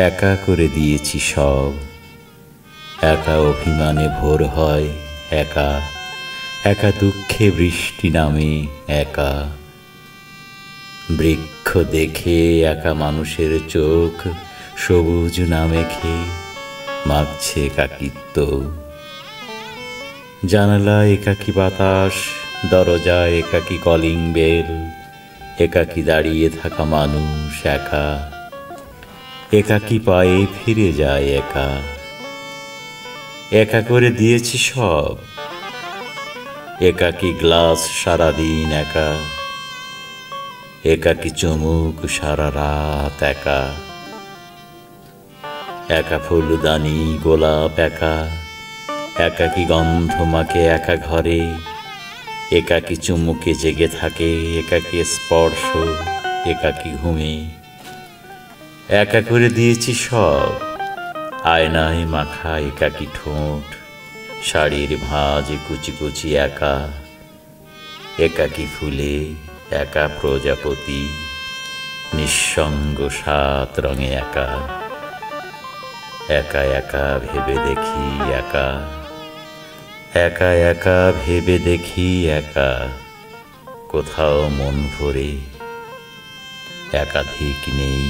একা করে দিয়েছি সব, একা অভিমানে ভোর হয়, একা একা দুঃখে বৃষ্টি নামে, একা বৃক্ষ দেখে একা মানুষের চোখ সবুজ না মেখে মাগছে একাকিত্ব। জানালায় একাকী বাতাস, দরজায় একাকী কলিং বেল, একাকী দাঁড়িয়ে থাকা মানুষ একা, একাকী পায়ে ফিরে যায় একা। একা করে দিয়েছি সব, একাকী গ্লাস সারাদিন একা, একাকী চুমুক সারা রাত একা, একা ফুলদানি গোলাপ একা, একাকী গন্ধ মাখে একা ঘরে, একাকী চুমুকে জেগে থাকে একাকী স্পর্শ, একাকী ঘুমে। একা করে দিয়েছি সব, আয়নায় মাখা একাকী ঠোঁট, শাড়ির ভাঁজ কুচি কুচি একা, একাকী ফুলে একা প্রজাপতি, নিঃসঙ্গ সাত রঙে একা। একা একা ভেবে দেখি একা, একা একা ভেবে দেখি একা, কোথাও মন ভরে একাধিক নেই।